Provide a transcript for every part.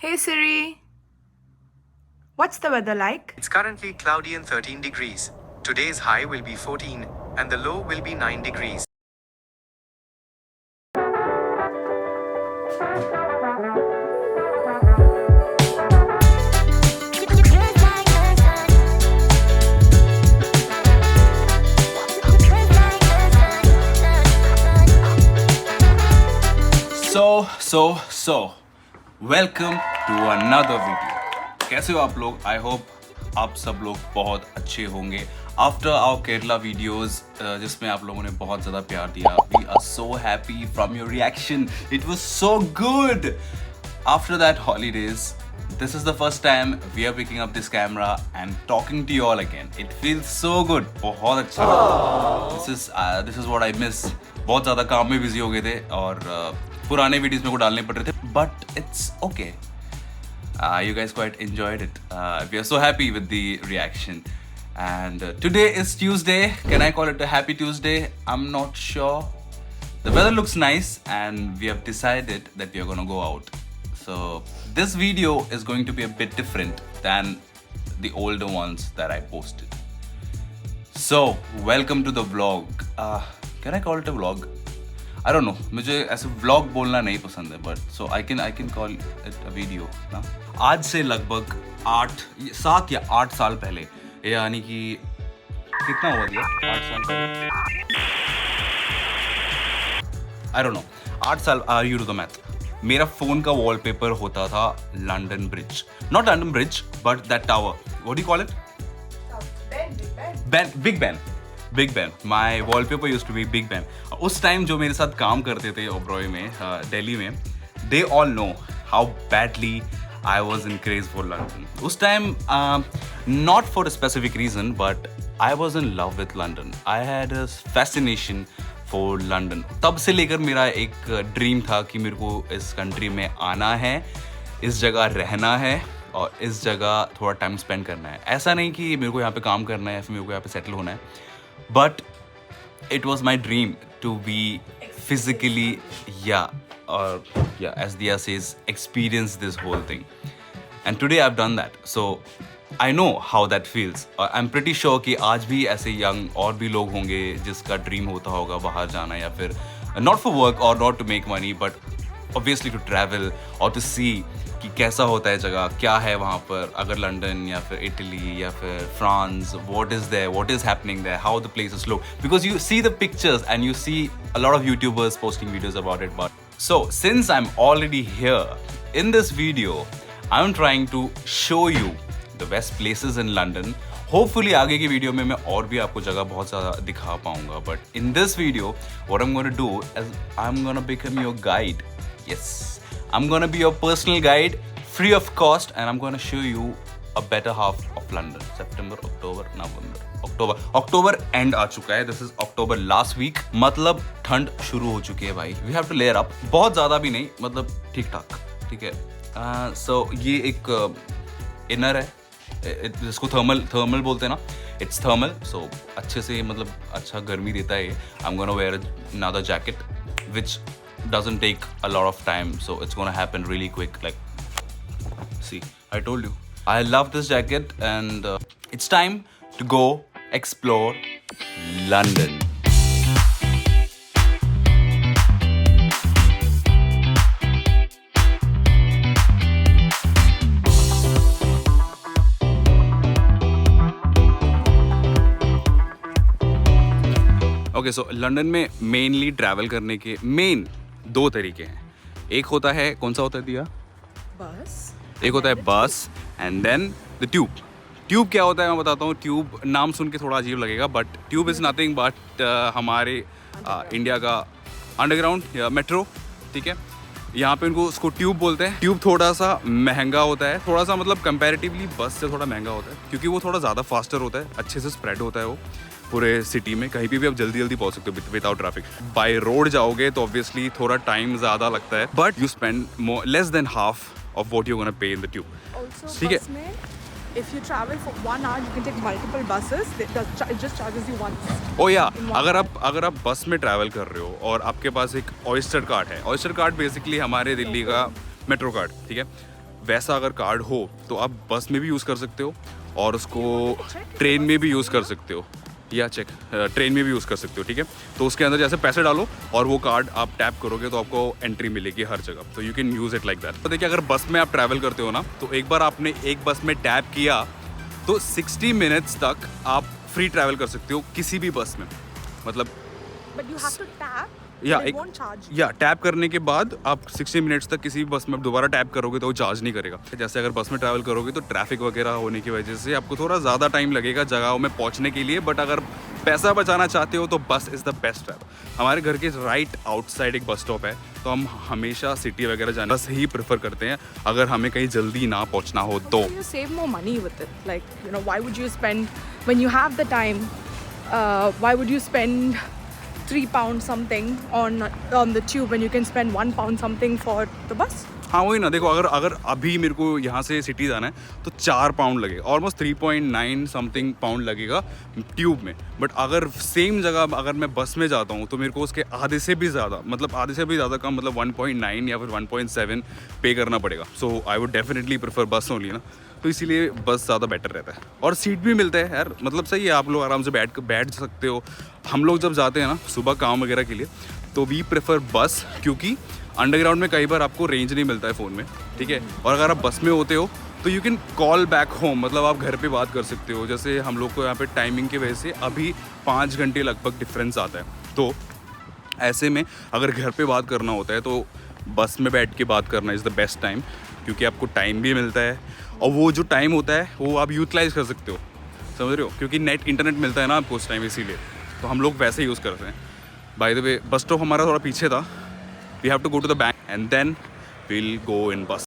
Hey Siri, what's the weather like? It's currently cloudy and 13 degrees. Today's high will be 14 and the low will be 9 degrees. So, welcome to another video. कैसे हो आप लोग? I hope आप सब लोग बहुत अच्छे होंगे. After our Kerala videos, जिसमें आप लोगों ने बहुत ज़्यादा प्यार दिया, we are so happy from your reaction. It was so good. After that holidays, this is the first time we are picking up this camera and talking to you all again. It feels so good. बहुत अच्छा लगा. This is what I miss. बहुत ज़्यादा काम में busy हो गए थे और पुराने वीडियोस मेरे को डालने पड़ रहे थे, but it's okay. You guys quite enjoyed it. We are so happy with the reaction. And today is Tuesday. Can I call it a happy Tuesday? I'm not sure. The weather looks nice and we have decided that we are going to go out. So this video is going to be a bit different than the older ones that I posted. So welcome to the vlog. Can I call it a vlog? I don't know. मुझे ऐसे vlog बोलना नहीं पसंद है, but so I can call it a video ना. आज से लगभग 7 या 8 साल पहले, यानी कि कितना हुआ दिया? 8 साल पहले. I don't know. 8 साल. You do the math. मेरा फोन का वॉलपेपर होता था London bridge. Not London Bridge, but that tower. What do you call it? Big Ben. My wallpaper used to be Big Ben. उस time जो मेरे साथ काम करते थे ओबरॉय में, दिल्ली में, they all know how badly I was in craze for London. उस time not for a specific reason, but I was in love with London. I had a fascination for London. तब से लेकर मेरा एक ड्रीम था कि मेरे को इस कंट्री में आना है, इस जगह रहना है और इस जगह थोड़ा टाइम स्पेंड करना है. ऐसा नहीं कि मेरे को यहाँ पे काम करना है या फिर मेरे को यहाँ पे सेटल होना है. But it was my dream to be physically, as Dia says, experience this whole thing. And today I've done that. So I know how that feels. I'm pretty sure कि आज भी ऐसे young और भी लोग होंगे जिसका dream होता होगा बाहर जाना या फिर not for work or not to make money, but obviously to travel or to see कि कैसा होता है जगह, क्या है वहाँ पर, अगर लंदन या फिर इटली या फिर France, what is there, what is happening there, how the places look, because you see the pictures and you see a lot of YouTubers posting videos about it. But so since I'm already here in this video, I'm trying to show you the best places in London. Hopefully आगे की video में मैं और भी आपको जगह बहुत ज़्यादा दिखा पाऊंगा. But in this video, what I'm going to do is I'm going to become your guide. Yes, I'm going to be your personal guide, free of cost, and I'm going to show you a better half of London. September, October, November, October end आ चुका है. This is October last week. मतलब ठंड शुरू हो चुकी है भाई. We have to layer up. बहुत ज़्यादा भी नहीं, मतलब ठीक ठाक. ठीक है. So ये एक इनर है. जिसको थर्मल बोलते हैं ना. It's thermal. So अच्छे से मतलब अच्छा गर्मी देता है. I'm gonna wear another jacket, which doesn't take a lot of time, so it's gonna happen really quick. Like, see, I told you I love this jacket, and it's time to go explore London. Okay, so London में mainly travel करने के main 2 तरीके हैं. एक होता है, कौन सा होता है दिया? बस. एक होता है bus and then the tube. Tube क्या होता है मैं बताता हूँ. ट्यूब नाम सुन के थोड़ा अजीब लगेगा, but tube is nothing but हमारे इंडिया का अंडरग्राउंड या मेट्रो. ठीक है, यहाँ पे उनको उसको ट्यूब बोलते हैं. ट्यूब थोड़ा सा महंगा होता है, थोड़ा सा मतलब कंपैरेटिवली बस से थोड़ा महंगा होता है, क्योंकि वो थोड़ा ज़्यादा फास्टर होता है, अच्छे से स्प्रेड होता है वो पूरे सिटी में. कहीं भी आप जल्दी पहुंच सकते हो विदाउट ट्रैफिक. बाय रोड जाओगे तो ऑब्वियसली थोड़ा टाइम ज़्यादा लगता है, but you spend less than half of what you gonna pay in the tube. ठीक है. If you travel for 1 hour, you can take multiple buses. It just charges you once. Oh yeah, अगर आप बस में travel कर रहे हो और आपके पास एक ऑयस्टर कार्ड है. ऑयस्टर कार्ड बेसिकली हमारे दिल्ली का मेट्रो कार्ड. ठीक है, वैसा अगर कार्ड हो तो आप बस में भी यूज़ कर सकते हो और उसको ट्रेन में भी यूज़ कर सकते हो, या चेक ट्रेन में भी यूज़ कर सकते हो, ठीक है। तो उसके अंदर जैसे पैसे डालो और वो कार्ड आप टैप करोगे तो आपको एंट्री मिलेगी हर जगह, तो you can use it like that. तो देखिए, अगर बस में आप ट्रैवल करते हो ना, तो एक बार आपने एक बस में टैप किया तो 60 मिनट्स तक आप फ्री ट्रैवल कर सकते हो किसी भी बस में, मतलब But you have to tap. या They एक won't charge. या टैप करने के बाद आप 60 मिनट्स तक किसी भी बस में दोबारा टैप करोगे तो वो चार्ज नहीं करेगा। जैसे अगर बस में ट्रैवल करोगे तो ट्रैफिक वगैरह होने की वजह से आपको थोड़ा ज़्यादा टाइम लगेगा जगहों में पहुंचने के लिए, बट अगर पैसा बचाना चाहते हो तो बस इज़ द बेस्ट ऐप। हमारे घर के राइट आउटसाइड एक बस स्टॉप है, तो हम हमेशा सिटी वगैरह जाना बस ही प्रेफर करते हैं अगर हमें कहीं जल्दी ना पहुँचना हो तो। You save more money with it. Like, you know, why would you spend, when you have the time, why would you spend £3 something on the tube when you can spend £1 something for the bus? हाँ वही ना, देखो अगर अभी मेरे को यहाँ से सिटी जाना है तो £4 लगेगा, ऑलमोस्ट 3.9 समथिंग पाउंड लगेगा ट्यूब में। बट अगर सेम जगह अगर मैं बस में जाता हूँ तो मेरे को उसके आधे से भी ज़्यादा, मतलब आधे से भी ज़्यादा कम, मतलब 1.9 या फिर 1.7 पे करना पड़ेगा। सो आई वुड डेफिनेटली प्रेफर बस ओनली ना, तो इसीलिए बस ज़्यादा बेटर रहता है। और सीट भी मिलता है यार, मतलब सही है, आप लोग आराम से बैठ सकते हो। हम लोग जब जाते हैं ना सुबह काम वगैरह के लिए तो वी प्रेफर बस, क्योंकि अंडरग्राउंड में कई बार आपको रेंज नहीं मिलता है फ़ोन में, ठीक है। और अगर आप बस में होते हो तो you can call back home, मतलब आप घर पे बात कर सकते हो। जैसे हम लोग को यहाँ पे टाइमिंग की वजह से अभी 5 घंटे लगभग डिफरेंस आता है, तो ऐसे में अगर घर पे बात करना होता है तो बस में बैठ के बात करना इज़ द बेस्ट टाइम, क्योंकि आपको टाइम भी मिलता है और वो जो टाइम होता है वो आप यूटिलाइज़ कर सकते हो, समझ रहे हो, क्योंकि इंटरनेट मिलता है ना आपको उस टाइम, इसीलिए तो हम लोग वैसे यूज़ करते हैं। By the way, bus stop हमारा थोड़ा पीछे था, we have to go to the bank and then we'll go in bus.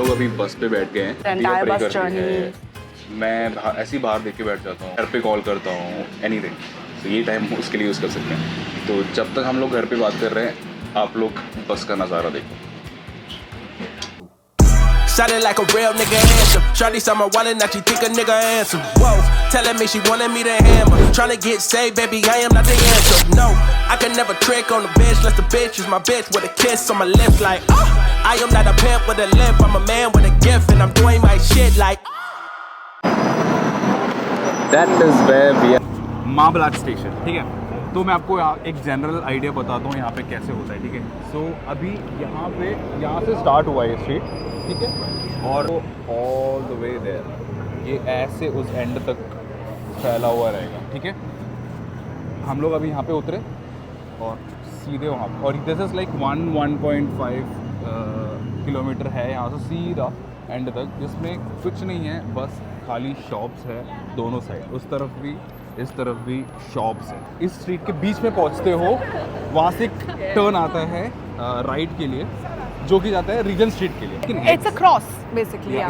अभी बस पे बैठ गए हैं, Entire bus journey. मैं ऐसे ही बाहर देख के बैठ जाता हूँ, घर पे कॉल करता हूँ, एनीथिंग, तो ये टाइम उसके लिए यूज़ कर सकते हैं। तो जब तक हम लोग घर पे बात कर रहे हैं, आप लोग बस का नज़ारा देखो। Shot it like a real nigga handsome. Shorty saw my wallet, now she think a nigga handsome. Whoa, telling me she wanted me to hammer. Tryna get saved, baby, I am not the answer. No, I can never trick on the bitch, unless the bitch is my bitch with a kiss on my lips. Like, I am not a pimp with a limp. I'm a man with a gift, and I'm doing my shit like. That is where we are. माबलाट station, ठीक है। तो मैं आपको एक general idea बताता हूँ यहाँ पे कैसे होता है, ठीक है। सो अभी यहाँ से स्टार्ट हुआ है स्ट्रीट, ठीक है, और ऑल द वे देयर ये ऐसे उस एंड तक फैला हुआ रहेगा, ठीक है। हम लोग अभी यहाँ पे उतरे और सीधे वहाँ, और दिस इज़ लाइक 1.5 किलोमीटर है यहाँ से सीधा एंड तक, जिसमें कुछ नहीं है, बस खाली शॉप्स है दोनों साइड, उस तरफ भी इस तरफ भी शॉप्स है। इस स्ट्रीट के बीच में पहुँचते हो, वहाँ से एक टर्न आता है राइट के लिए, जो कि जाता है रीजन स्ट्रीट के लिए। It's a cross, basically. Yeah.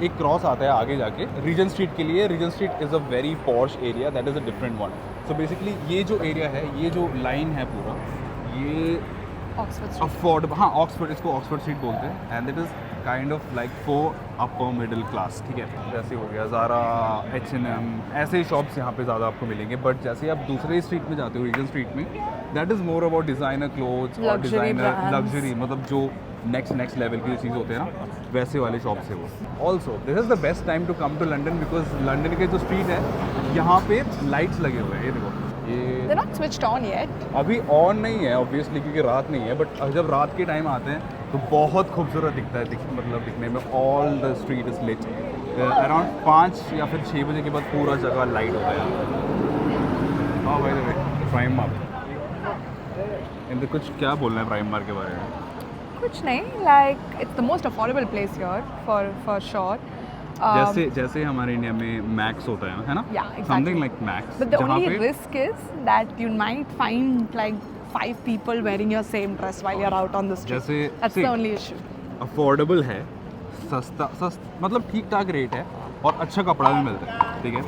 एक क्रॉस आता है आगे जाके रीजन स्ट्रीट के लिए। Regent Street is a very posh area, that is a different one. So basically ये जो एरिया है, ये जो लाइन है पूरा, ये अफोर्डेबल, हाँ ऑक्सफोर्ड, इसको ऑक्सफोर्ड स्ट्रीट बोलते हैं, and it is kind of like for upper middle class, ठीक है। जैसे हो गया ज़ारा, H&M, ऐसे ही शॉप्स यहाँ पे ज़्यादा आपको मिलेंगे। बट जैसे आप दूसरे स्ट्रीट में जाते हो, रीजन स्ट्रीट में, that is more about designer clothes और डिज़ाइनर लग्जरी, मतलब जो नेक्स्ट लेवल की जो चीज़ होते हैं ना, वैसे वाले शॉप्स है वो। Also this is the best time to come to London, because London के जो स्ट्रीट है यहाँ पे लाइट्स लगे हुए हैं, ये देखो, ये They're not switched on yet. अभी ऑन नहीं है ऑब्वियसली, क्योंकि रात नहीं है, बट जब रात के टाइम आते हैं तो बहुत खूबसूरत दिखता है, मतलब दिखने में। All the street is lit around 5 या फिर 6 बजे के बाद पूरा जगह लाइट होता है। हाँ भाई वे प्राइम मार्क, इनसे कुछ क्या बोलना है प्राइम मार्क के बारे में? कुछ नहीं, like it's the most affordable place here for sure. जैसे हमारे इंडिया में मैक्स होता है ना? Yeah, exactly. Something like Max. But the only risk is that you might find like 5 people wearing your same dress while you're out on the street. That's the only issue. Affordable है, सस्ता मतलब ठीक ठाक rate है, और अच्छा कपड़ा भी मिलता है, ठीक है।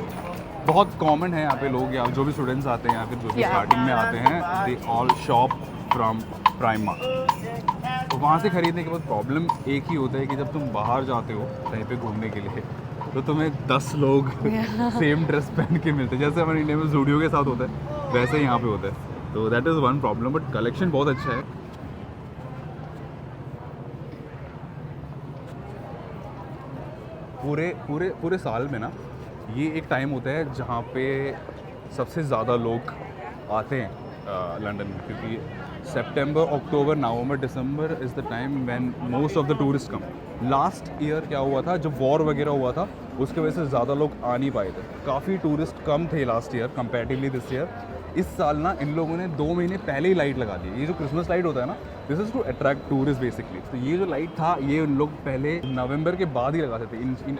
बहुत कॉमन है यहाँ पे लोग या जो भी स्टूडेंट्स आते हैं या फिर जो भी स्टार्टिंग में आते हैं, they all shop from prima. तो वहाँ से खरीदने के बाद प्रॉब्लम एक ही होता है कि जब तुम बाहर जाते हो कहीं पे घूमने के लिए तो तुम्हें 10 लोग सेम ड्रेस पहन के मिलते हैं। जैसे हमारे इंडिया में ज़ूडियो के साथ होता है वैसे यहाँ पे होता है। तो that is one problem, but collection बहुत अच्छा है। पूरे साल में ना ये एक टाइम होता है जहाँ पे सबसे ज़्यादा लोग आते हैं लंदन में, क्योंकि September, October, November, December is the time when most of the tourist come. Last year क्या हुआ था, जब वॉर वगैरह हुआ था उसके वजह से ज़्यादा लोग आ नहीं पाए थे, काफ़ी टूरिस्ट कम थे last year comparatively this year. इस साल ना इन लोगों ने 2 महीने पहले ही लाइट लगा दी। ये जो क्रिसमस लाइट होता है ना, this is to attract tourist basically. तो ये जो लाइट था ये उन लोग पहले नवंबर के बाद ही लगाते थे, इन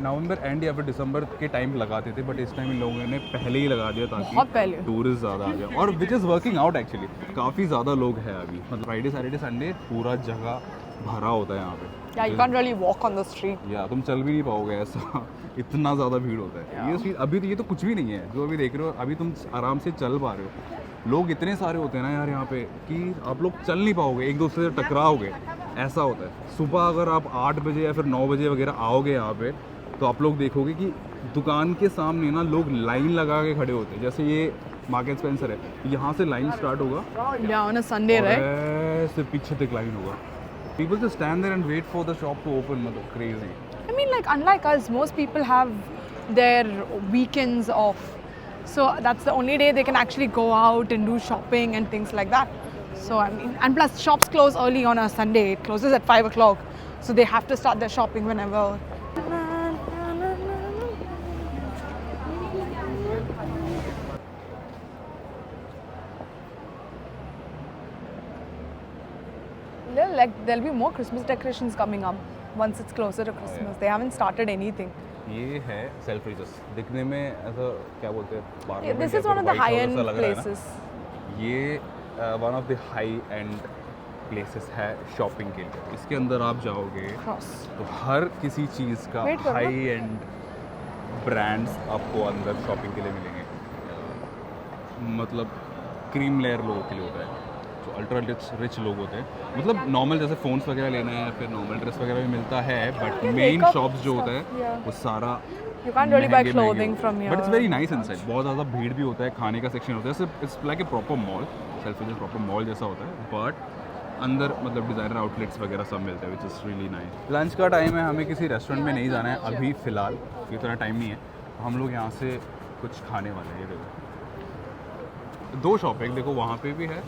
नवंबर एंड या फिर दिसंबर के टाइम लगाते थे, बट इस टाइम इन लोगों ने पहले ही लगा दिया ताकि टूरिस्ट ज़्यादा आ जाए, और which is working out actually. काफ़ी ज़्यादा लोग हैं अभी, मतलब फ्राइडे सैटरडे संडे पूरा जगह भरा होता है यहाँ पे। Yeah, you can't really walk on the street. या तुम चल भी नहीं पाओगे, ऐसा इतना ज़्यादा भीड़ होता है। ये स्ट्रीट अभी तो ये तो कुछ भी नहीं है जो अभी देख रहे हो, अभी तुम आराम से चल पा रहे हो। लोग इतने सारे होते हैं ना यार यहाँ पे कि आप लोग चल नहीं पाओगे, एक दूसरे से टकराओगे, ऐसा होता है। सुबह अगर आप 8 बजे या फिर 9 बजे वगैरह आओगे यहाँ पे तो आप लोग देखोगे कि दुकान के सामने ना लोग लाइन लगा के खड़े होते हैं। जैसे ये मार्केट स्पेंसर है, यहाँ से लाइन स्टार्ट होगा, Yeah, on a Sunday, right? ऐसे पीछे तक लाइन होगा। People just stand there and wait for the shop to open, मतलब crazy. I mean, like, unlike us, most people have their weekends off. So that's the only day they can actually go out and do shopping and things like that. So, I mean, and plus shops close early on a Sunday. It closes at 5 o'clock. So they have to start their shopping whenever. Like, there'll be more Christmas decorations coming up once it's closer to Christmas. They haven't started anything. ये है सेल्फ्रिजस, दिखने में ऐसा क्या बोलते हैं, Yeah, this is one of the high-end places. ये one of the high and places है शॉपिंग के लिए। इसके अंदर आप जाओगे Cross. तो हर किसी चीज़ का Wait करो। हाई एंड ब्रांड्स आपको अंदर शॉपिंग के लिए मिलेंगे। मतलब क्रीम लेयर लोगों के लिए होता है, जो अल्ट्रा रिच लोग होते हैं। मतलब नॉर्मल जैसे फ़ोन्स वगैरह लेना है, फिर नॉर्मल ड्रेस वगैरह भी मिलता है, बट मेन makeup शॉप्स जो होता है stuff, yeah. वो सारा You can't really buy clothing from here. But it's very nice inside. बहुत ज़्यादा भीड़ भी होता है, खाने का सेक्शन होता है, it's like a proper mall, Selfridges proper mall जैसा होता है, बट अंदर मतलब डिज़ाइनर आउटलेट्स वगैरह सब मिलते हैं, which is really nice. Lunch का टाइम है, हमें किसी रेस्टोरेंट में नहीं जाना है अभी फ़िलहाल, इतना टाइम नहीं है। हम लोग यहाँ से कुछ खाने वाले हैं। ये देखो 2 शॉप है, एक देखो वहाँ पे भी है,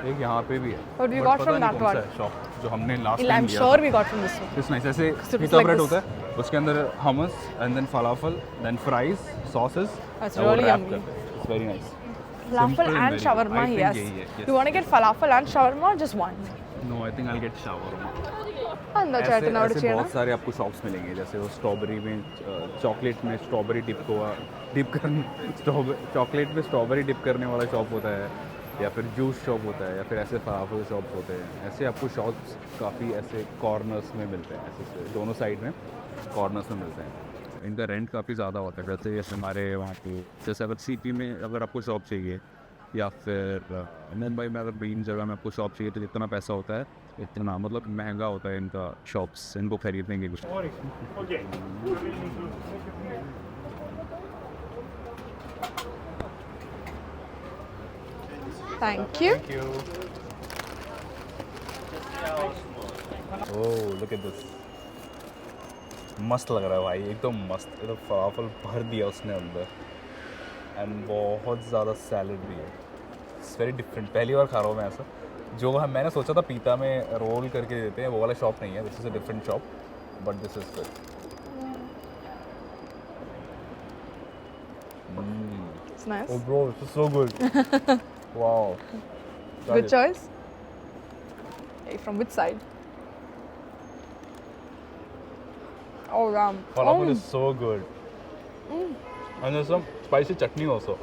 एक यहाँ पे भी है। But we got from that one. Shop जो हमने लास्ट I'm टाइम लिया sure we got from this one. It's nice. ऐसे it's pizza like bread this. होता है, उसके अंदर hummus and then falafel, then fries, sauces, That's really yummy. It's very nice. Falafel and shawarma, yes. You want to get falafel and shawarma or just one? No, I think I will get shawarma. And the chatna or ऐसे बहुत सारे आपको shops मिलेंगे, जैसे वो strawberry में chocolate में strawberry chocolate में स्ट्रॉबेरी डिप करने वाला शॉप होता है, या फिर जूस शॉप होता है, या फिर ऐसे फलाफल शॉप होते हैं। ऐसे आपको शॉप्स काफ़ी ऐसे कॉर्नर्स में मिलते हैं, ऐसे दोनों साइड में कॉर्नर्स में मिलते हैं। इनका रेंट काफ़ी ज़्यादा होता है, जैसे हमारे वहाँ पे जैसे अगर सिटी में अगर आपको शॉप चाहिए, या फिर मुंबई में अगर मेन जगह में आपको शॉप चाहिए तो जितना पैसा होता है इतना मतलब महंगा होता है इनका शॉप्स, इनको खरीदने की कुछ। Thank you. Oh look at this, मस्त लग रहा है भाई, एकदम मस्त। एकदम फलाफल भर दिया उसने अंदर, एंड बहुत ज़्यादा सैलड भी है। इट्स वेरी डिफरेंट, पहली बार खा रहा हूँ मैं ऐसा। जो मैंने सोचा था पीता में रोल करके देते हैं, वो वाला शॉप नहीं है, this is a different shop, but this is good. It's nice. Oh bro, this is so good. Wow. Good choice. Hey, from which side? Oh, Falafel is so good. And there's some spicy chutney also.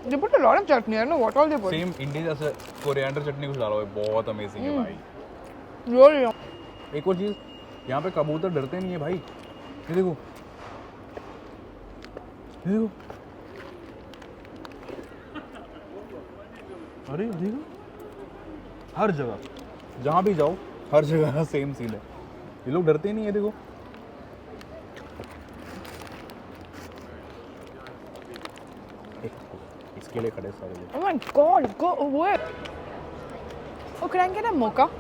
They put a lot of chutney. I don't know what all they put. Same Indian जैसे coriander चटनी कुछ डाला हुआ है, बहुत amazing है भाई। Really? एक और चीज़, यहाँ पे कबूतर डरते नहीं है भाई। ये देखो, देखो, अरे देखो, हर जगह जहाँ भी जाओ हर जगह सेम सीन है। ये लोग डरते नहीं है, देखो। इसके लिए खड़े सारे लोग। Oh my god, go away. Oh, can I get a mocha?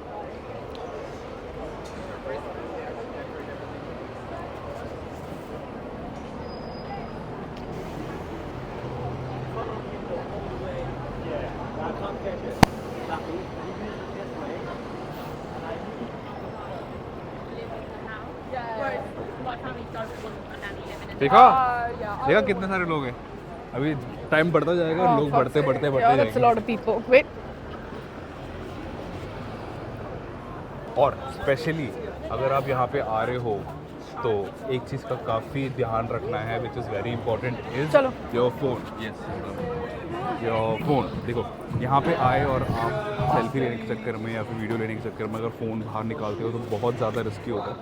देखा देखा कितने सारे लोग हैं। अभी टाइम बढ़ता जाएगा, लोग बढ़ते बढ़ते बढ़ते Yeah, that's a lot of people. Wait. और स्पेशली अगर आप यहाँ पे आ रहे हो तो एक चीज़ का काफ़ी ध्यान रखना है which is very important is चलो। Your phone. Yes, your phone. देखो यहाँ पे आए और आप सेल्फी लेने के चक्कर में या फिर वीडियो लेने के चक्कर में अगर फ़ोन बाहर निकालते हो तो बहुत ज़्यादा रिस्की होता है,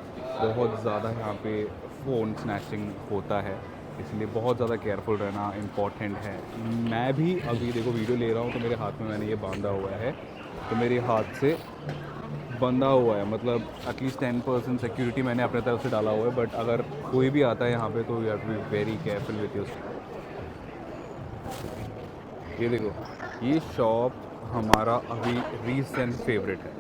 बहुत ज़्यादा यहाँ पे फ़ोन स्नैचिंग होता है, इसलिए बहुत ज़्यादा केयरफुल रहना इम्पॉर्टेंट है। मैं भी अभी देखो वीडियो ले रहा हूँ तो मेरे हाथ में मैंने ये बांधा हुआ है, तो मेरे हाथ से बंधा हुआ है, मतलब एटलीस्ट 10% सिक्योरिटी मैंने अपने तरफ से डाला हुआ है। बट अगर कोई भी आता है यहाँ पे तो you have to be very careful with your. ये देखो, ये शॉप हमारा अभी रीसेंट फेवरेट है।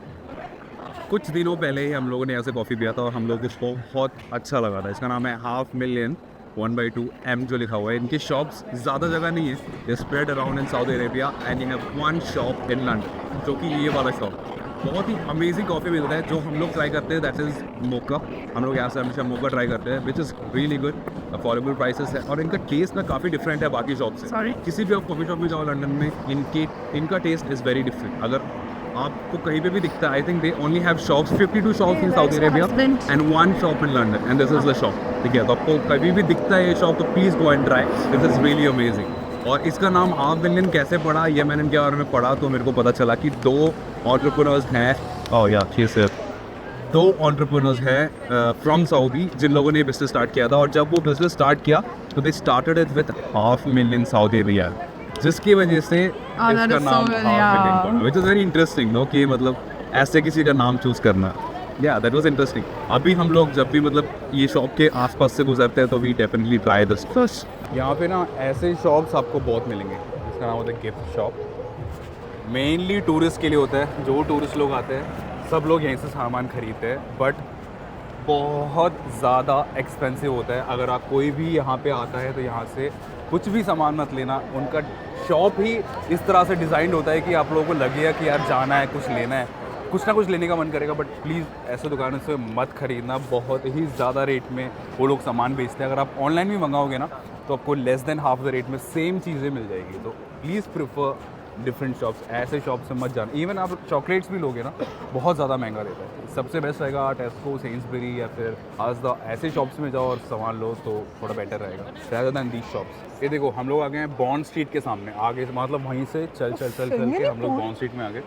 कुछ दिनों पहले ही हम लोगों ने यहाँ से कॉफ़ी पिया था और हम लोग को बहुत अच्छा लगा था। इसका नाम है 500,000 1/2 M जो लिखा हुआ है। इनकी शॉप्स ज़्यादा जगह नहीं है, ये spread around in Saudi Arabia and you have one shop in London, जो कि ये वाला शॉप। बहुत ही अमेजिंग कॉफ़ी मिलता है जो हम लोग ट्राई करते हैं, दैट इज़ मोका। हम लोग यहाँ से हमेशा मोका ट्राई करते हैं which is really good, affordable prices है और इनका टेस्ट ना काफ़ी डिफरेंट है बाकी शॉप से। Sorry? किसी भी आप कॉफ़ी शॉप में जाओ लंदन में, इनका टेस्ट इज़ वेरी डिफरेंट। अगर आपको कहीं पे भी दिखता है, I think they only have shops 52 shops in Saudi Arabia and one shop in London and this is the shop. ठीक है, तो आपको कभी भी दिखता है ये शॉप तो please go and try, this is really amazing. और इसका नाम 500,000 कैसे पड़ा, ये मैंने इनके बारे में पढ़ा तो मेरे को पता चला कि दो एंटरप्रेन्योर्स हैं, दो एंटरप्रेन्योर्स हैं फ्रॉम सऊदी जिन लोगों ने बिजनेस स्टार्ट किया था। और जब वो बिजनेस स्टार्ट किया तो they started it with 500,000 Saudi riyal, जिसकी वजह से इसका नाम 500,000 पड़ा, which is very interesting no, कि मतलब ऐसे किसी का नाम चूज़ करना। या दैट वाज इंटरेस्टिंग। अभी हम लोग जब भी मतलब ये शॉप के आसपास से गुजरते हैं तो we definitely try this first. यहाँ पे ना ऐसे शॉप्स आपको बहुत मिलेंगे, जिसका नाम होता है गिफ्ट शॉप। मेनली टूरिस्ट के लिए होता है, जो टूरिस्ट लोग आते हैं सब लोग यहीं से सामान खरीदते हैं, बट बहुत ज़्यादा एक्सपेंसिव होता है। अगर आप कोई भी यहाँ पे आता है तो यहाँ से कुछ भी सामान मत लेना, उनका शॉप ही इस तरह से डिज़ाइन होता है कि आप लोगों को लगेगा कि यार जाना है, कुछ लेना है, कुछ ना कुछ लेने का मन करेगा। बट प्लीज़ ऐसे दुकानों से मत खरीदना, बहुत ही ज़्यादा रेट में वो लोग सामान बेचते हैं। अगर आप ऑनलाइन भी मंगाओगे ना तो आपको less than half the rate में सेम चीज़ें मिल जाएगी। तो प्लीज़ प्रिफर डिफरेंट शॉप्स, ऐसे शॉप से मत जाना। इवन आप चॉकलेट्स भी लोगे ना बहुत ज़्यादा महंगा रहता है। सबसे बेस्ट रहेगा टेस्को, सेंसबरी या फिर आज़दा, ऐसे शॉप्स में जाओ और सामान लो तो थोड़ा बेटर रहेगा rather than these शॉप्स। ये देखो हम लोग आ गए हैं बॉन्ड स्ट्रीट के सामने, आगे मतलब वहीं से चल के हम लोग बॉन्ड स्ट्रीट में आ गए।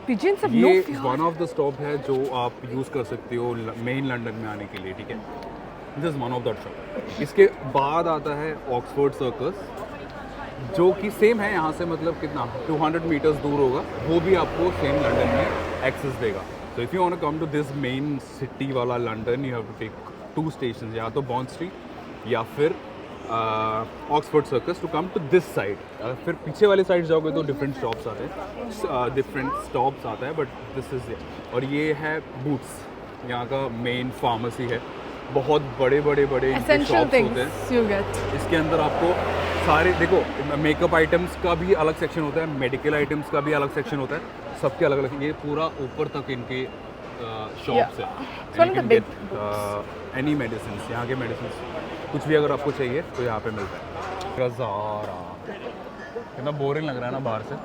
ये वन ऑफ द स्टॉप है जो आप यूज़ कर सकते हो मेन लंदन में आने के लिए। ठीक है, this is one of the shop. इसके बाद आता है ऑक्सफोर्ड सर्कस, जो कि सेम है यहाँ से, मतलब कितना 200 मीटर्स दूर होगा, वो भी आपको सेम लंदन में एक्सेस देगा। तो if you want to come to this main city वाला London, you have to take 2 station, या तो बॉन्ड स्ट्रीट या फिर Oxford Circus to come to this side. फिर पीछे वाले साइड जाओगे तो डिफरेंट शॉप्स आते हैं, डिफरेंट स्टॉप्स आता है, बट दिस इज़ इट। और ये है बूट्स, यहाँ का मेन फार्मेसी है, बहुत बड़े शॉप्स होते हैं। इसके अंदर आपको सारे देखो मेकअप आइटम्स का भी अलग सेक्शन होता है, मेडिकल आइटम्स का भी अलग सेक्शन होता है, सबके अलग अलग। ये पूरा ऊपर तक इनके शॉप्स है। एनी मेडिसिन, यहाँ के मेडिसिन कुछ भी अगर आपको चाहिए तो यहाँ पे मिलता है। ज़ारा कितना बोरिंग लग रहा है ना बाहर से,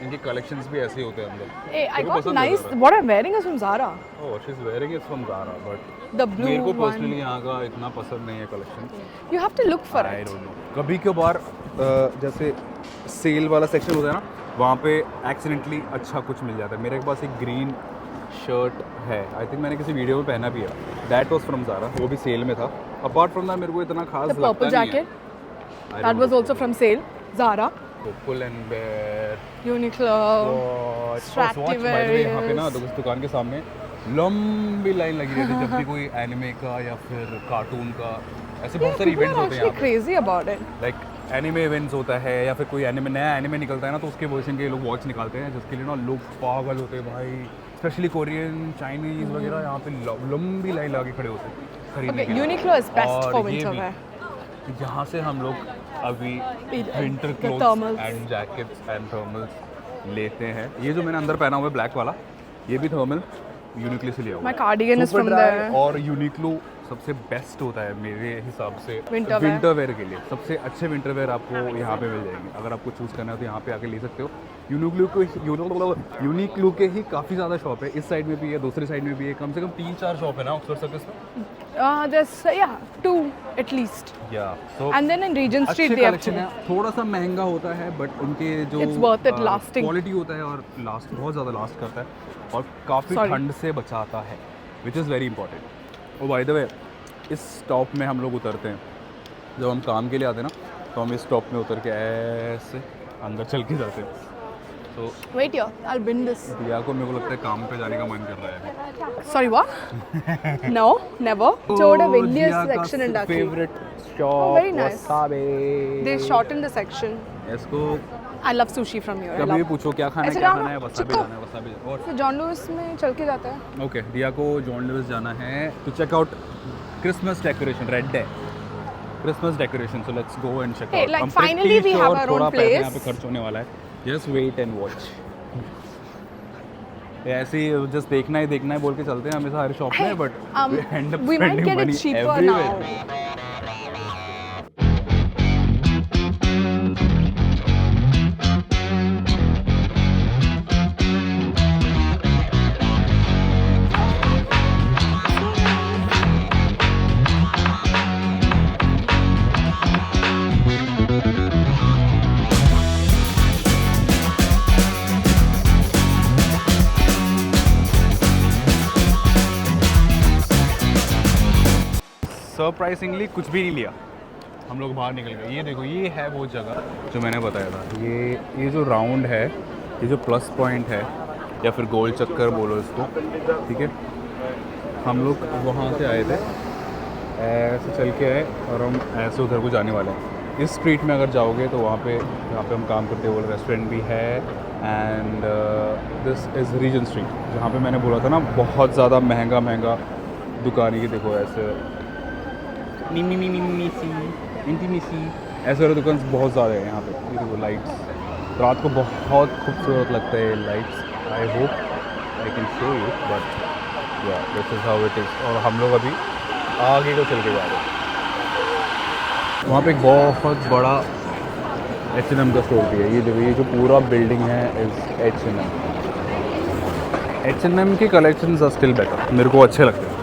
इनके कलेक्शंस भी ऐसे ही होते हैं अंदर। Hey, I got nice. What I'm wearing is from Zara. Oh, she's wearing it from Zara, but The blue मेरे को one. पर्सनली यहाँ का इतना पसंद नहीं है collection. You have to look for I it. don't know. कभी कभार जैसे सेल वाला सेक्शन होता है ना, वहाँ पे एक्सीडेंटली अच्छा कुछ मिल जाता है। मेरे पास एक ग्रीन शर्ट है, आई थिंक मैंने किसी वीडियो में पहना भी है, दैट वाज फ्रॉम ज़ारा, वो भी सेल में था। अपार्ट फ्रॉम दैट मेरे को इतना खास The purple लगता नहीं है। jacket. That was also from sale. Zara, Pull and Bear, Uniqlo, Swatch by the way, यहाँ पे ना उस दुकान के सामने लंबी लाइन लगी रहती है जब भी कोई एनिमे का या फिर कार्टून का ऐसे बहुत सारे People इवेंट्स are होते हैं actually यहाँ पे crazy about it. Like anime events होता है या फिर कोई एनिमे नया एनिमे निकलता है ना तो उसके वर्जन के लोग वॉच निकालते हैं जिसके लिए ना लोग पागल होते हैं भाई स्पेशली कोरियन चाइनीज वगैरह यहाँ पे लंबी लाइन लगा के खड़े होते हैं खरीदने Okay, के लिए Uniqlo is best और for ये winter भी, wear. यहाँ से हम लोग अभी winter the clothes thermals. And jackets and thermals लेते हैं ये जो मैंने अंदर पहना हुआ है ब्लैक वाला ये भी थर्मल यूनिक्लो से लिया हुआ My cardigan is from there. और यूनिक्लो सबसे बेस्ट होता है मेरे हिसाब से Winter wear. विंटर वेयर के लिए सबसे अच्छे विंटर वेयर आपको यहाँ पे मिल जाएंगे अगर आपको चूज़ करना है तो यहाँ पे आके ले सकते हो यूनिक्लो के ही काफ़ी ज़्यादा शॉप है इस साइड में भी है दूसरी साइड में भी है कम से कम 3-4 शॉप है ना ऑक्सफोर्ड सर्कस में There's yeah, 2 at least. या सो And then in Regent अच्छे Street they have कलेक्शन 2. है थोड़ा सा महंगा होता है बट उनके जो It's worth it, lasting. Quality होता है और लास्ट बहुत ज़्यादा लास्ट करता है और काफ़ी Sorry. ठंड से बचाता है विच इज़ वेरी इंपॉर्टेंट और बाय द वे इस स्टॉप में हम लोग उतरते हैं जब हम काम के लिए आते हैं ना तो हम इस स्टॉप में उतर के ऐसे अंदर चल के जाते हैं तो Wait here, I'll bend this. दिया को मेरे को लगता है काम पे जाने का मन कर रहा है Sorry, what? No, never. Showed a windiest section in Ducky. Favourite Oh, shop very nice. Wasabi They shortened the section. इसको I love sushi from here. I कभी भी love. पूछो क्या खाना है ऐसे क्या जाना, खाना है वसाबी चिक्को। जाना है वसाबी और So John Lewis में चल के जाता है. ओके दिया को जॉन लुइस जाना है to check out Christmas decoration red day Christmas decoration so let's go and check Hey, out like, finally we have our own place. यहाँ पे खर्च होने वाला है जस्ट वेट एंड वॉच ऐसे ही जस्ट देखना है बोल के चलते हैं हमेशा हर शॉप में but we might get it cheaper now. Surprisingly कुछ भी नहीं लिया हम लोग बाहर निकल गए ये देखो ये है वो जगह जो मैंने बताया था ये जो राउंड है ये जो प्लस पॉइंट है या फिर गोल चक्कर बोलो इसको ठीक है हम लोग वहाँ से आए थे ऐसे चल के आए और हम ऐसे उधर को जाने वाले हैं इस स्ट्रीट में अगर जाओगे तो वहाँ पे जहाँ पे हम काम करते हैं वो रेस्टोरेंट भी है and this is Regent Street जहाँ पे मैंने बोला था ना बहुत ज़्यादा महंगा दुकान की देखो ऐसे इंटीमेसी ऐसे वाले दुकान बहुत ज़्यादा है यहाँ पे ये देखो लाइट्स रात को बहुत खूबसूरत लगता है lights I hope I can show you but yeah this is how it is और हम लोग अभी आगे को चल के जा रहे हैं वहाँ पे एक बहुत बड़ा H&M का स्टोर भी है ये देखो ये जो पूरा बिल्डिंग है इज़ H&M के कलेक्शंस आर स्टिल बेटर मेरे को अच्छे लगते हैं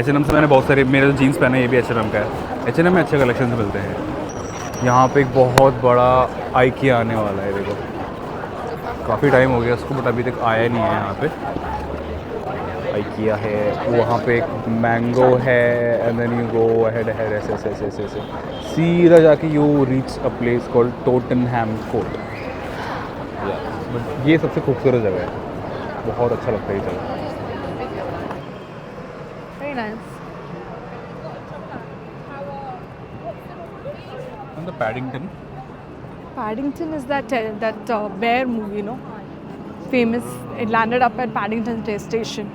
H&M से मैंने बहुत सारे मेरे जो जीन्स पहने ये भी H&M का है H&M में अच्छे कलेक्शन मिलते हैं यहाँ पे एक बहुत बड़ा IKEA आने वाला है देखो काफ़ी टाइम हो गया उसको बट अभी तक आया नहीं है यहाँ पे IKEA है वहाँ पे एक मैंगो है and then you go ahead ऐसे सीधा जाके you reach a place called Tottenham Court but ये सबसे खूबसूरत जगह है बहुत अच्छा लगता है ये जगह Very nice. And the Paddington. Paddington is that bear movie, you know, famous. It landed up at Paddington Station,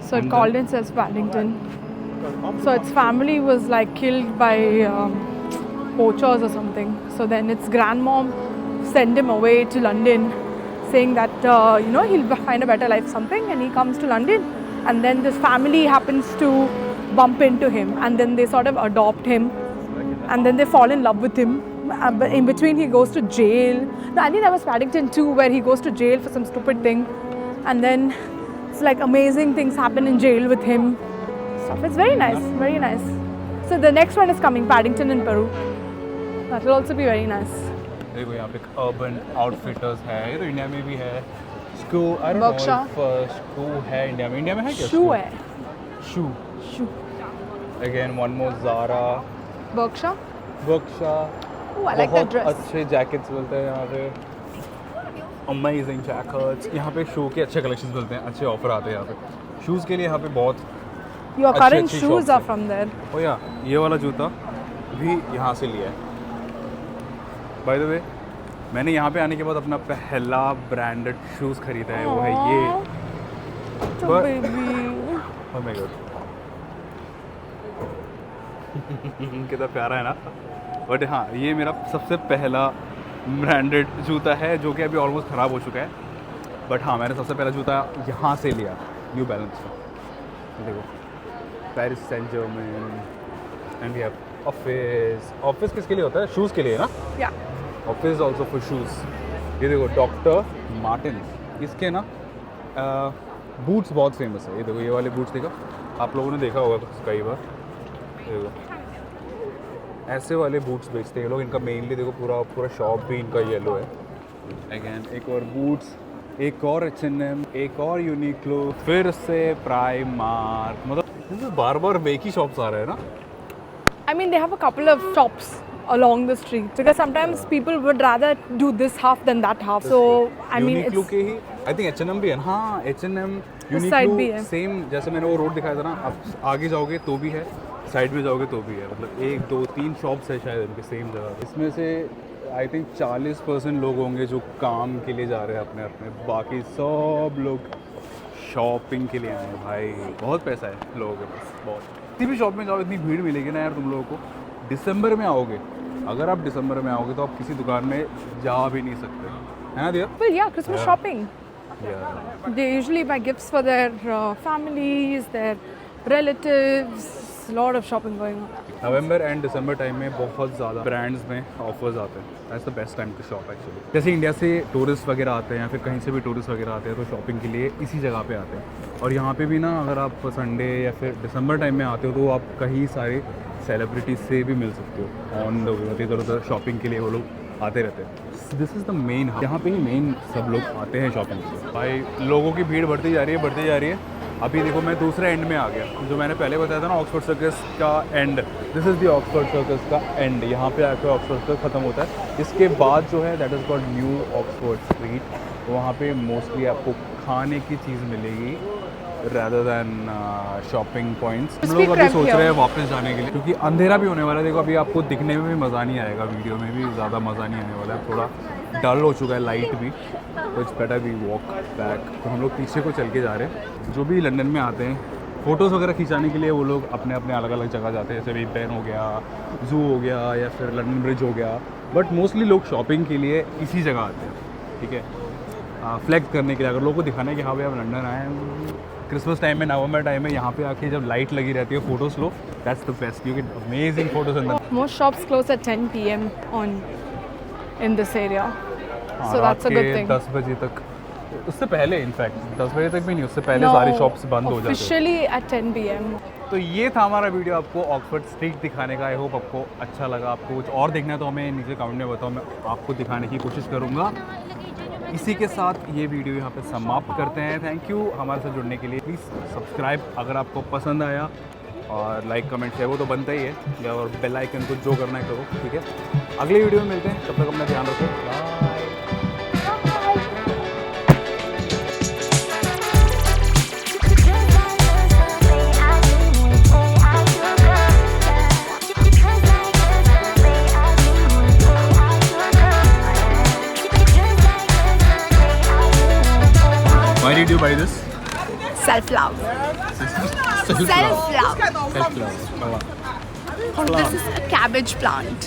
so it And called itself Paddington. So its family was like killed by poachers or something. So then its grandmom sent him away to London, saying that he'll find a better life something, and he comes to London, and then this family happens to bump into him, and then they sort of adopt him, and then they fall in love with him. But in between he goes to jail. No, I think that was Paddington 2 where he goes to jail for some stupid thing, and then it's like amazing things happen in jail with him. Stuff. It's very nice, very nice. So the next one is coming, Paddington in Peru. That will also be very nice. देखो यहाँ पे urban outfitters है ये तो India में भी है स्कू I don't Berkshire. Know if स्कू है इंडिया में है क्या Shoe hai. Shoe again one more Zara Berkshire. Berkshire Oh, I like that बहुत dress. अच्छे जैकेट्स मिलते हैं यहाँ पे, अमेजिंग जैकेट्स। यहाँ पे शू के अच्छे कलेक्शंस मिलते हैं, अच्छे ऑफर आते हैं यहाँ पे। शूज़ के लिए यहाँ पे बहुत Your अच्छी current अच्छी shoes shops are हैं। from there. ओ या ये वाला जूता भी यहाँ से लिया है। बाय द वे मैंने यहाँ पे आने के बाद अपना पहला ब्रांडेड शूज़ खरीदा है, वो है ये। So But- baby. Oh my God. कितना प्यारा है ना। बट हाँ, ये मेरा सबसे पहला ब्रांडेड जूता है जो कि अभी ऑलमोस्ट ख़राब हो चुका है। बट हाँ, मैंने सबसे पहला जूता यहाँ से लिया, न्यू बैलेंस का। देखो, Paris Saint Germain. And we have Office. Office किसके लिए होता है? शूज़ के लिए ना। Yeah. Office also for shoes. ये देखो, डॉक्टर मार्टिन, इसके ना बूट्स बहुत फेमस है। ये देखो, ये वाले बूट्स देखो, आप लोगों ने देखा होगा कई बार। देखो, ऐसे वाले बूट्स बेचते हैं ये लोग। इनका मेनली देखो पूरा शॉप भी इनका येलो है। अगेन एक और बूट्स, एक और H&M, एक और यूनिक्लो, फिर से प्राइमार्क। मतलब बार बार एक ही शॉप्स आ रहे हैं ना। I mean, they have a couple of shops along the street because sometimes people would rather do this half than that half. So I mean, Uniqlo it's के ही आई थिंक H&M भी है ना। हाँ, H&M side भी Uniqlo है। Same जैसे मैंने वो रोड दिखाया था ना। आप आगे जाओगे तो भी है, साइड में जाओगे तो भी है। मतलब 1 2 3 शॉप्स है शायद इनके सेम जगह। इसमें से आई थिंक 40% लोग होंगे जो काम के लिए जा रहे हैं अपने। बाकी सब लोग शॉपिंग के लिए आए हैं। भाई बहुत पैसा है लोगों के पास, बहुत। किसी भी शॉप में जाओ इतनी भीड़ मिलेगी ना यार तुम लोगों को। दिसंबर में आओगे, अगर आप दिसंबर में आओगे तो आप किसी दुकान में जा भी नहीं सकते, है ना दिया? well, yeah, Christmas shopping. यार They usually buy gifts for their families, their relatives. A lot of shopping going on. November and December time में बहुत ज़्यादा ब्रांड्स में ऑफर्स आते हैं। That's the best time to shop actually. जैसे India से tourist वगैरह आते हैं या फिर कहीं से भी टूरिस्ट वगैरह आते हैं तो शॉपिंग के लिए इसी जगह पे आते हैं। और यहाँ पे भी ना, अगर आप संडे या फिर दिसंबर टाइम में आते हो तो आप कई सारे सेलिब्रिटीज से भी मिल सकते हो ऑन द वे। इधर उधर शॉपिंग के लिए वो लोग आते रहते हैं। दिस इज़ द मेन, यहाँ पे ही मेन सब लोग आते हैं शॉपिंग के लिए। भाई लोगों की भीड़ बढ़ती जा रही है। अभी देखो मैं दूसरे एंड में आ गया, जो मैंने पहले बताया था ना ऑक्सफोर्ड सर्कस का and. This is the Oxford circus का एंड। यहाँ पे आकर ऑक्सफोर्ड सर्कस ख़त्म होता है। इसके बाद जो है that is called new Oxford street. वहाँ पे मोस्टली आपको खाने की चीज़ मिलेगी rather than शॉपिंग पॉइंट्स। हम लोग अभी सोच रहे हैं वापस जाने के लिए क्योंकि अंधेरा भी होने वाला है। देखो अभी आपको दिखने में भी मज़ा नहीं आएगा, वीडियो में भी ज़्यादा मज़ा नहीं आने वाला है। थोड़ा डल हो चुका है लाइट भी, तो it's better we walk back. तो हम लोग पीछे को चल के जा रहे हैं। जो भी लंदन में आते हैं फ़ोटोज़ वगैरह खिंचाने के लिए वो लोग अपने अपने अलग अलग जगह जाते हैं। जैसे बिग बैन हो गया, जू हो गया या फिर लंदन ब्रिज हो गया। बट मोस्टली लोग शॉपिंग के लिए इसी जगह आते हैं, ठीक है, फ्लैक्स करने के लिए। अगर लोगों को दिखाना है कि हाँ भाई आप लंदन आए हैं, क्रिसमस टाइम में, नवंबर टाइम में यहाँ पे आके जब लाइट लगी रहती है photos low, that's the best. You get amazing photos in the. Most shops close at 10 p.m. in this area. So that's a good thing. 10 बजे तक, उससे पहले इनफैक्ट 10 बजे तक भी नहीं, उससे पहले सारी शॉप्स बंद हो जाती हैं। Officially at 10 p.m. तो ये था हमारा वीडियो आपको ऑक्सफोर्ड स्ट्रीट दिखाने का। आई होप आपको अच्छा लगा। आपको कुछ और देखना है तो हमें नीचे कमेंट में बताओ, मैं आपको दिखाने की कोशिश करूँगा। इसी के साथ ये वीडियो यहाँ पे समाप्त करते हैं। थैंक यू हमारे साथ जुड़ने के लिए। प्लीज़ सब्सक्राइब अगर आपको पसंद आया, और लाइक कमेंट शेयर वो तो बनता ही है, और बेल आइकन को जो करना है करो, ठीक है। अगले वीडियो में मिलते हैं, तब तक अपना ध्यान रखो। Bye. Why did you buy this? Self-love. Self-love. Self-love. This is a cabbage plant.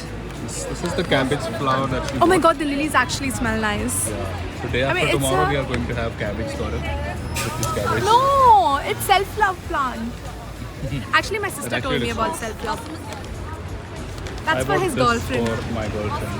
This is the cabbage flower that she Oh my bought. god, the lilies actually smell nice. So day after it's tomorrow a- we are going to have cabbage for it. With this cabbage. No, it's self-love plant. Actually, my sister But told actually me it's about not. self-love. I That's for bought his this girlfriend. For my girlfriend.